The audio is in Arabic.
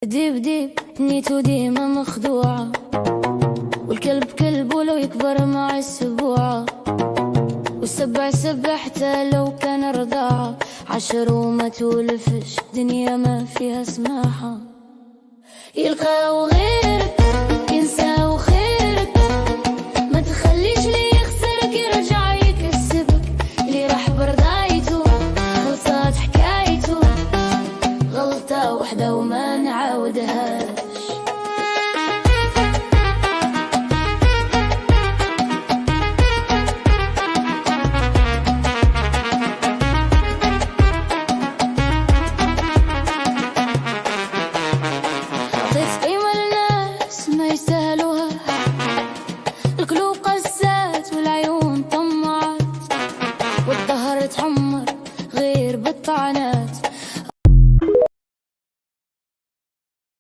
ديب ديب نيتو ديما مخدوعة، والكلب كلب ولو يكبر مع السبوعة، والسبع سبع حتى لو كان رضاعة، 10 وما تولفش دنيا ما فيها سماحة. يلقاو